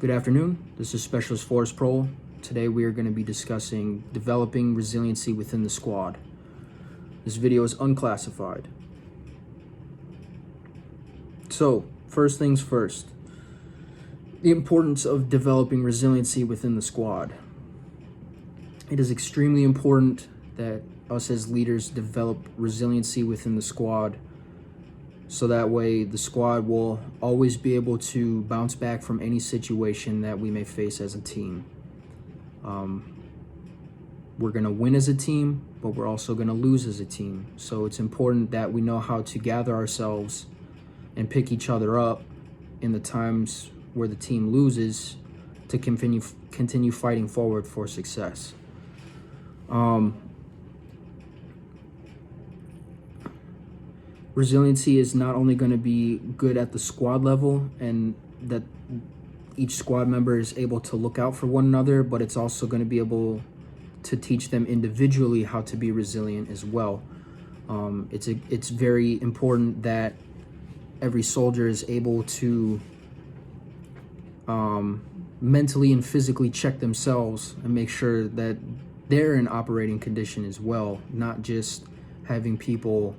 Good afternoon. This is Specialist Force Prohl. Today we are going to be discussing developing resiliency within the squad. This video is unclassified. So, first things first. The importance of developing resiliency within the squad. It is extremely important that us as leaders develop resiliency within the squad, so that way the squad will always be able to bounce back from any situation that we may face as a team. We're going to win as a team, but we're also going to lose as a team. So it's important that we know how to gather ourselves and pick each other up in the times where the team loses to continue fighting forward for success. Resiliency is not only going to be good at the squad level and that each squad member is able to look out for one another, but it's also going to be able to teach them individually how to be resilient as well. It's very important that every soldier is able to mentally and physically check themselves and make sure that they're in operating condition as well, not just having people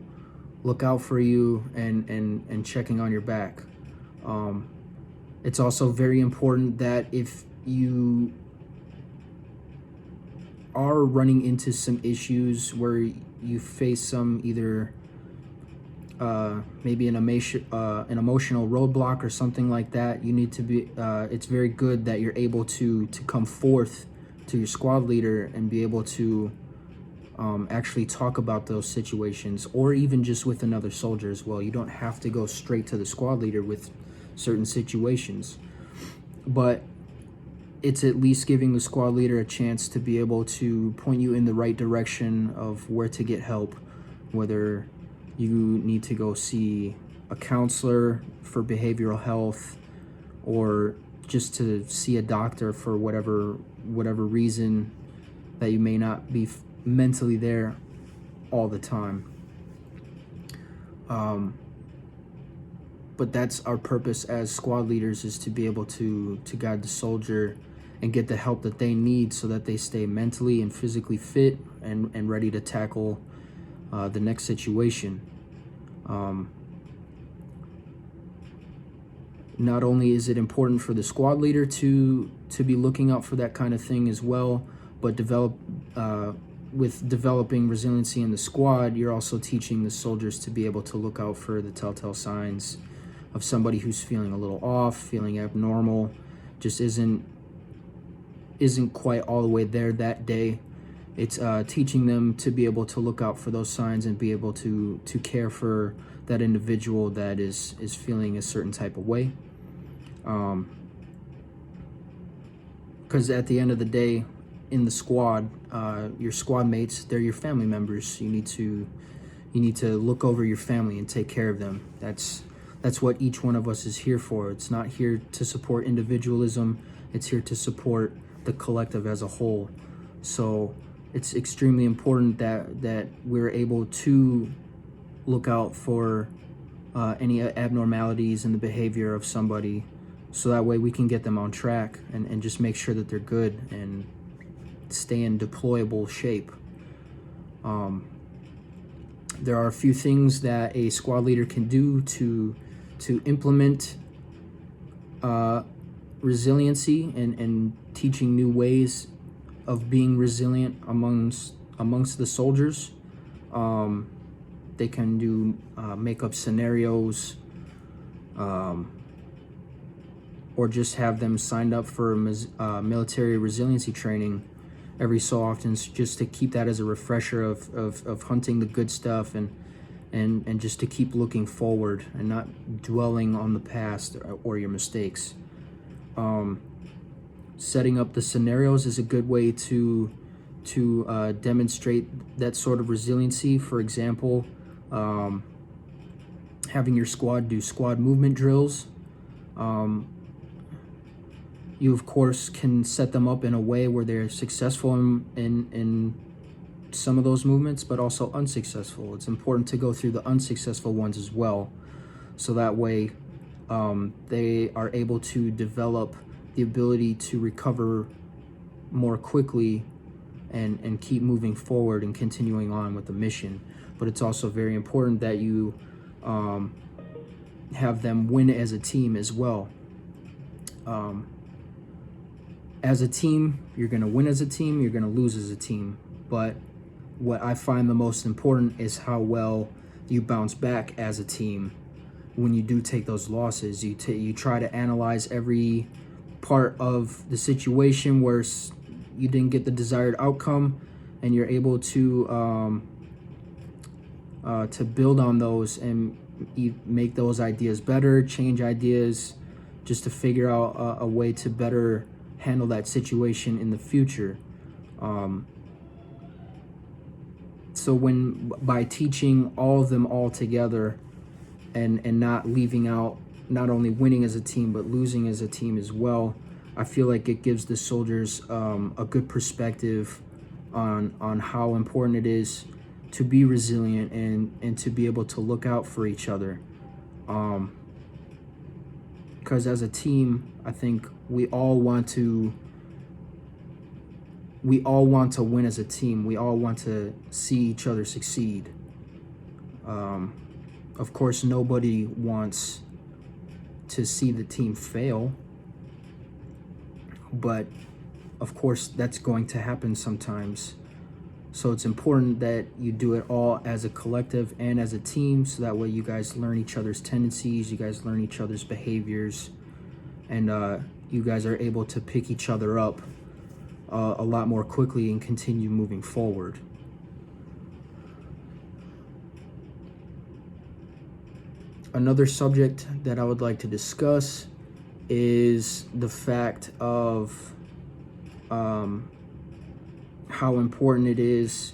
look out for you and checking on your back. It's also very important that if you are running into some issues where you face some either maybe an emotional roadblock or something like that, you need to be it's very good that you're able to come forth to your squad leader and be able to actually talk about those situations, or even just with another soldier as well. You don't have to go straight to the squad leader with certain situations, but it's at least giving the squad leader a chance to be able to point you in the right direction of where to get help, whether you need to go see a counselor for behavioral health or just to see a doctor for whatever reason that you may not be mentally there all the time. But that's our purpose as squad leaders, is to be able to guide the soldier and get the help that they need so that they stay mentally and physically fit and ready to tackle the next situation. Not only is it important for the squad leader to be looking out for that kind of thing as well, but with developing resiliency in the squad, you're also teaching the soldiers to be able to look out for the telltale signs of somebody who's feeling a little off, feeling abnormal, just isn't quite all the way there that day. It's teaching them to be able to look out for those signs and be able to care for that individual that is feeling a certain type of way. Because at the end of the day, in the squad, your squad mates, they're your family members. You need to look over your family and take care of them. That's what each one of us is here for. It's not here to support individualism. It's here to support the collective as a whole. So it's extremely important that we're able to look out for any abnormalities in the behavior of somebody, so that way we can get them on track and just make sure that they're good and stay in deployable shape. There are a few things that a squad leader can do to implement resiliency and teaching new ways of being resilient amongst the soldiers. They can do make up scenarios, or just have them signed up for military resiliency training every so often, just to keep that as a refresher of hunting the good stuff and just to keep looking forward and not dwelling on the past or your mistakes. Setting up the scenarios is a good way to demonstrate that sort of resiliency. For example, having your squad do squad movement drills. You of course can set them up in a way where they're successful in some of those movements, but also unsuccessful. It's important to go through the unsuccessful ones as well, so that way they are able to develop the ability to recover more quickly and keep moving forward and continuing on with the mission. But it's also very important that you have them win as a team as well. As a team, you're going to win as a team, you're going to lose as a team. But what I find the most important is how well you bounce back as a team when you do take those losses. You try to analyze every part of the situation where you didn't get the desired outcome, and you're able to build on those and make those ideas better, change ideas, just to figure out a way to better handle that situation in the future. So by teaching all of them all together and not leaving out not only winning as a team but losing as a team as well, I feel like it gives the soldiers a good perspective on how important it is to be resilient and to be able to look out for each other. Because as a team, I think we all want to win as a team. We all want to see each other succeed. Of course, nobody wants to see the team fail, but of course that's going to happen sometimes. So it's important that you do it all as a collective and as a team, so that way you guys learn each other's tendencies, you guys learn each other's behaviors, and you guys are able to pick each other up a lot more quickly and continue moving forward. Another subject that I would like to discuss is the fact of how important it is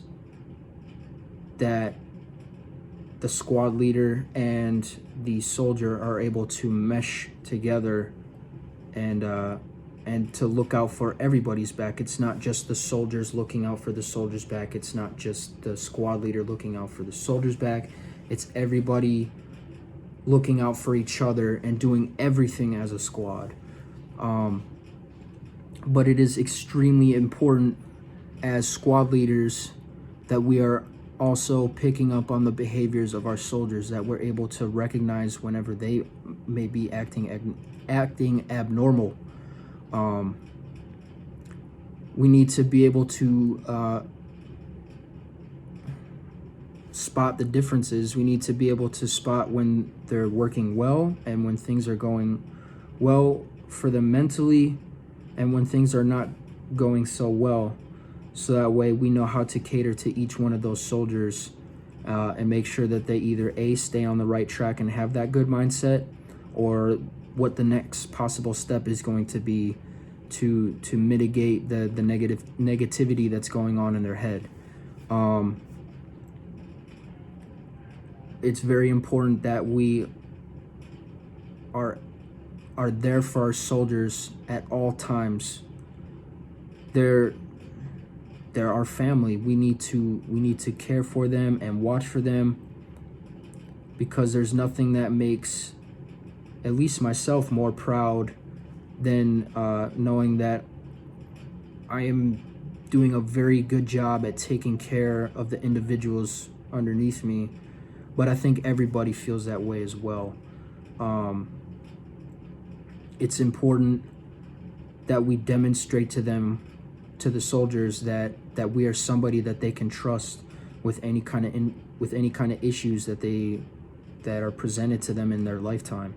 that the squad leader and the soldier are able to mesh together and to look out for everybody's back. It's not just the soldiers looking out for the soldiers' back. It's not just the squad leader looking out for the soldiers' back. It's everybody looking out for each other and doing everything as a squad. But it is extremely important as squad leaders that we are also picking up on the behaviors of our soldiers, that we're able to recognize whenever they may be acting abnormal. We need to be able to spot the differences. We need to be able to spot when they're working well and when things are going well for them mentally and when things are not going so well. So that way we know how to cater to each one of those soldiers and make sure that they either A, stay on the right track and have that good mindset, or what the next possible step is going to be to mitigate the negativity that's going on in their head. It's very important that we are there for our soldiers at all times. They're our family. We need to care for them and watch for them, because there's nothing that makes at least myself more proud than knowing that I am doing a very good job at taking care of the individuals underneath me. But I think everybody feels that way as well. It's important that we demonstrate to them, to the soldiers, that we are somebody that they can trust with any kind of issues that are presented to them in their lifetime.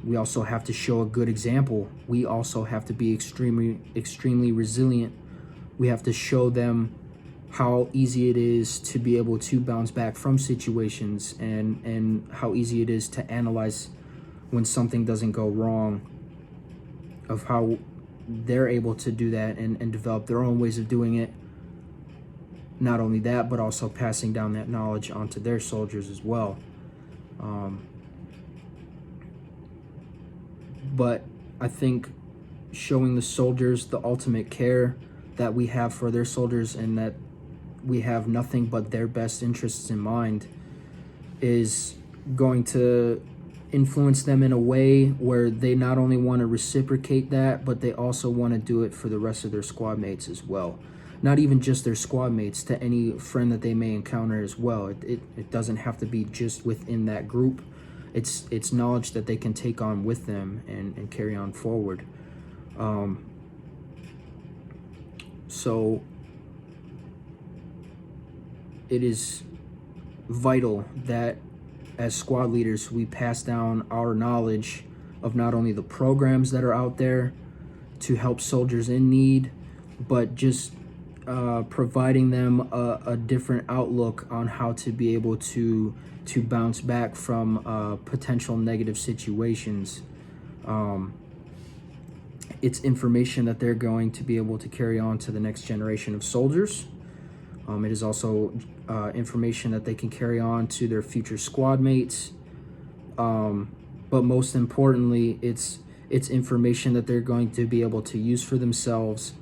We also have to show a good example. We also have to be extremely resilient. We have to show them how easy it is to be able to bounce back from situations, and how easy it is to analyze when something doesn't go wrong, of how they're able to do that and develop their own ways of doing it. Not only that, but also passing down that knowledge onto their soldiers as well. But I think showing the soldiers the ultimate care that we have for their soldiers, and that we have nothing but their best interests in mind, is going to influence them in a way where they not only want to reciprocate that, but they also want to do it for the rest of their squad mates as well. Not even just their squad mates, to any friend that they may encounter as well. It doesn't have to be just within that group. It's knowledge that they can take on with them and carry on forward. So it is vital that as squad leaders we pass down our knowledge of not only the programs that are out there to help soldiers in need, but just providing them a different outlook on how to be able to bounce back from potential negative situations. It's information that they're going to be able to carry on to the next generation of soldiers. It is also information that they can carry on to their future squad mates. But most importantly, it's information that they're going to be able to use for themselves,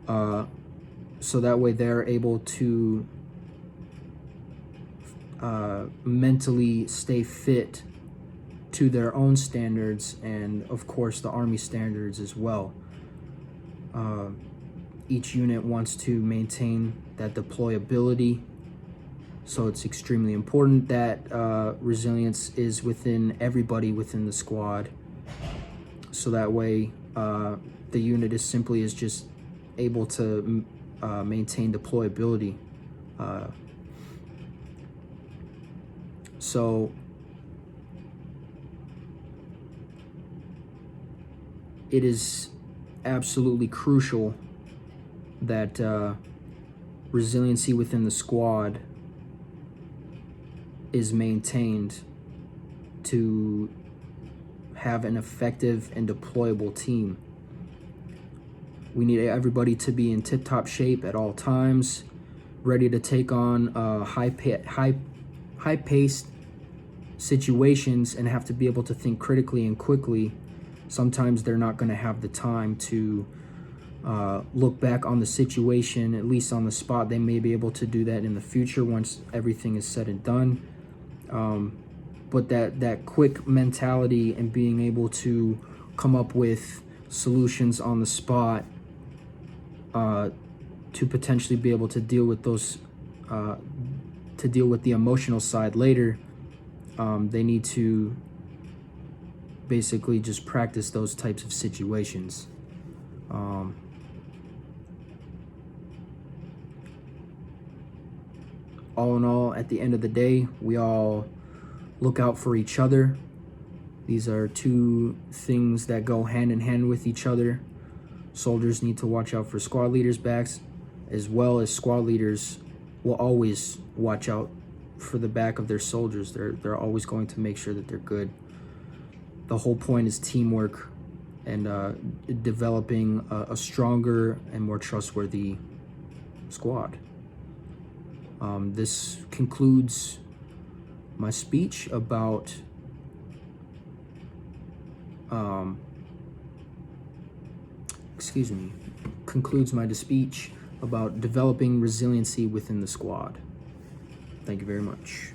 so that way they're able to mentally stay fit to their own standards, and of course the Army standards as well. Each unit wants to maintain that deployability, so it's extremely important that resilience is within everybody within the squad, so that way the unit is just able to maintain deployability. So it is absolutely crucial that resiliency within the squad is maintained to have an effective and deployable team. We need everybody to be in tip-top shape at all times, ready to take on high-paced situations and have to be able to think critically and quickly. Sometimes they're not going to have the time to look back on the situation, at least on the spot. They may be able to do that in the future once everything is said and done. But that quick mentality and being able to come up with solutions on the spot to potentially be able to deal with those, to deal with the emotional side later, they need to basically just practice those types of situations. All in all, at the end of the day, we all look out for each other. These are two things that go hand in hand with each other. Soldiers need to watch out for squad leaders' backs, as well as squad leaders will always watch out for the back of their soldiers. They're always going to make sure that they're good. The whole point is teamwork and developing a stronger and more trustworthy squad. This concludes my speech about concludes my speech about developing resiliency within the squad. Thank you very much.